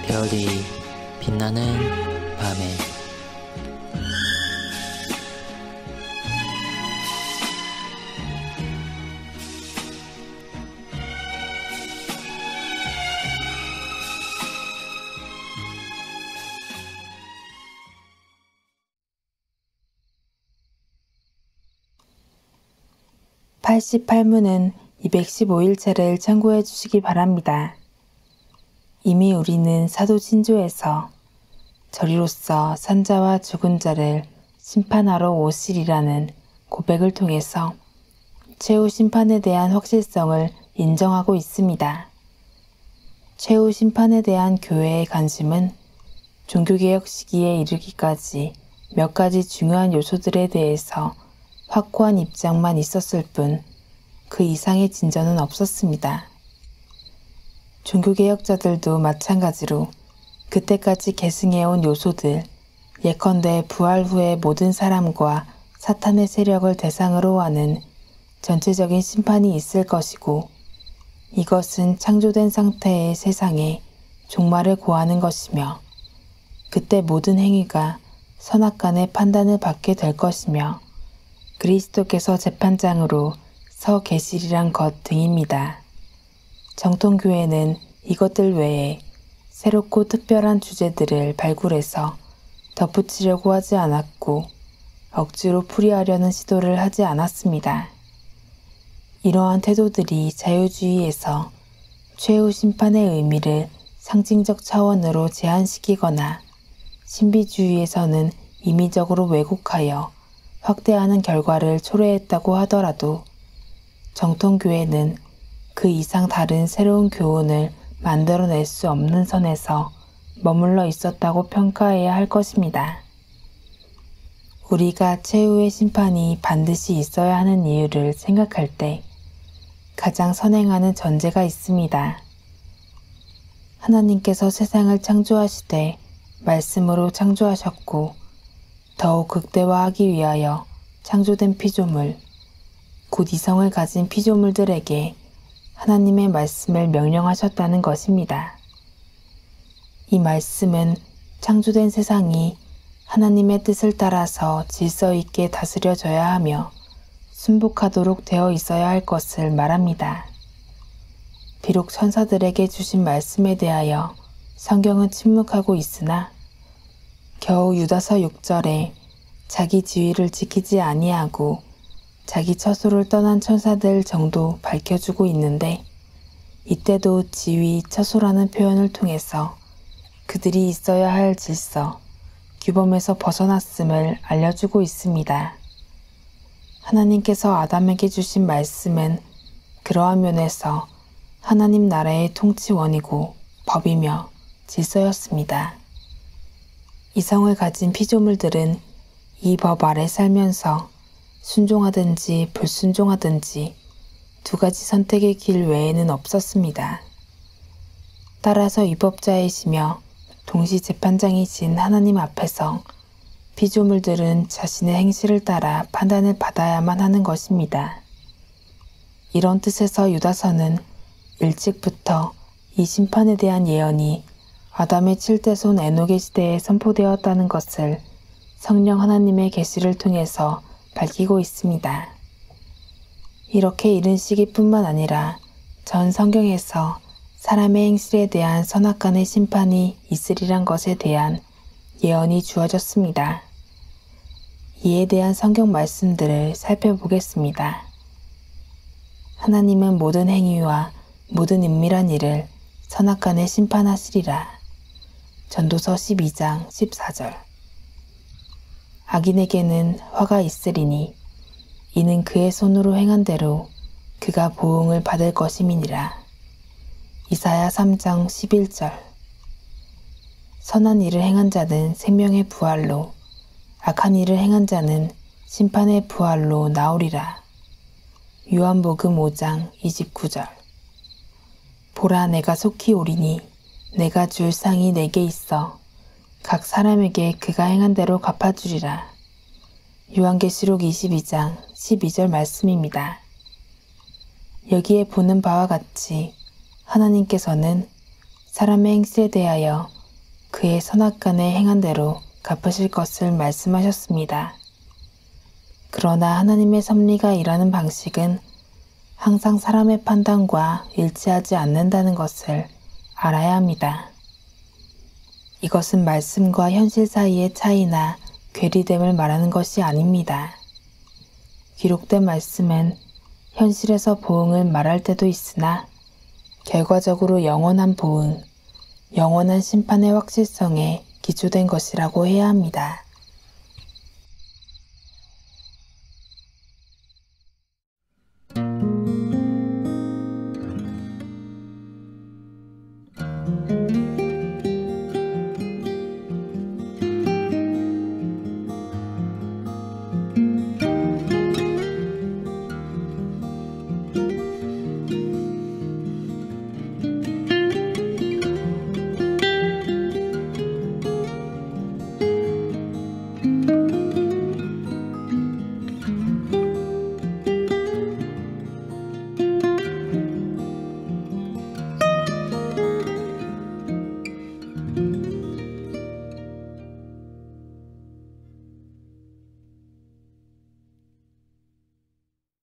별이 빛나는 밤에 (88문은) 215일차를 참고해 주시기 바랍니다. 이미 우리는 사도 신조에서 저리로서 산자와 죽은 자를 심판하러 오시리라는 고백을 통해서 최후 심판에 대한 확실성을 인정하고 있습니다. 최후 심판에 대한 교회의 관심은 종교개혁 시기에 이르기까지 몇 가지 중요한 요소들에 대해서 확고한 입장만 있었을 뿐 그 이상의 진전은 없었습니다. 종교개혁자들도 마찬가지로 그때까지 계승해온 요소들, 예컨대 부활 후의 모든 사람과 사탄의 세력을 대상으로 하는 전체적인 심판이 있을 것이고, 이것은 창조된 상태의 세상에 종말을 고하는 것이며, 그때 모든 행위가 선악간의 판단을 받게 될 것이며, 그리스도께서 재판장으로 서 계시리란 것 등입니다. 정통교회는 이것들 외에 새롭고 특별한 주제들을 발굴해서 덧붙이려고 하지 않았고 억지로 풀이하려는 시도를 하지 않았습니다. 이러한 태도들이 자유주의에서 최후 심판의 의미를 상징적 차원으로 제한시키거나 신비주의에서는 임의적으로 왜곡하여 확대하는 결과를 초래했다고 하더라도 정통교회는 그 이상 다른 새로운 교훈을 만들어낼 수 없는 선에서 머물러 있었다고 평가해야 할 것입니다. 우리가 최후의 심판이 반드시 있어야 하는 이유를 생각할 때 가장 선행하는 전제가 있습니다. 하나님께서 세상을 창조하시되 말씀으로 창조하셨고 더욱 극대화하기 위하여 창조된 피조물, 곧 이성을 가진 피조물들에게 하나님의 말씀을 명령하셨다는 것입니다. 이 말씀은 창조된 세상이 하나님의 뜻을 따라서 질서 있게 다스려져야 하며 순복하도록 되어 있어야 할 것을 말합니다. 비록 천사들에게 주신 말씀에 대하여 성경은 침묵하고 있으나 겨우 유다서 6절에 자기 지위를 지키지 아니하고 자기 처소를 떠난 천사들 정도 밝혀주고 있는데, 이때도 지위, 처소라는 표현을 통해서 그들이 있어야 할 질서, 규범에서 벗어났음을 알려주고 있습니다. 하나님께서 아담에게 주신 말씀은 그러한 면에서 하나님 나라의 통치원이고 법이며 질서였습니다. 이성을 가진 피조물들은 이 법 아래 살면서 순종하든지 불순종하든지 두 가지 선택의 길 외에는 없었습니다. 따라서 위법자이시며 동시 재판장이신 하나님 앞에서 피조물들은 자신의 행실을 따라 판단을 받아야만 하는 것입니다. 이런 뜻에서 유다서는 일찍부터 이 심판에 대한 예언이 아담의 7대손 에녹의 시대에 선포되었다는 것을 성령 하나님의 계시를 통해서 밝히고 있습니다. 이렇게 이른 시기뿐만 아니라 전 성경에서 사람의 행실에 대한 선악간의 심판이 있으리란 것에 대한 예언이 주어졌습니다. 이에 대한 성경 말씀들을 살펴보겠습니다. 하나님은 모든 행위와 모든 은밀한 일을 선악간에 심판하시리라. 전도서 12장 14절. 악인에게는 화가 있으리니 이는 그의 손으로 행한 대로 그가 보응을 받을 것임이니라. 이사야 3장 11절. 선한 일을 행한 자는 생명의 부활로, 악한 일을 행한 자는 심판의 부활로 나오리라. 요한복음 5장 29절. 보라, 내가 속히 오리니 내가 줄 상이 내게 있어 각 사람에게 그가 행한 대로 갚아주리라. 요한계시록 22장 12절 말씀입니다. 여기에 보는 바와 같이 하나님께서는 사람의 행실에 대하여 그의 선악간에 행한 대로 갚으실 것을 말씀하셨습니다. 그러나 하나님의 섭리가 일하는 방식은 항상 사람의 판단과 일치하지 않는다는 것을 알아야 합니다. 이것은 말씀과 현실 사이의 차이나 괴리됨을 말하는 것이 아닙니다. 기록된 말씀은 현실에서 보응을 말할 때도 있으나 결과적으로 영원한 보응, 영원한 심판의 확실성에 기초된 것이라고 해야 합니다.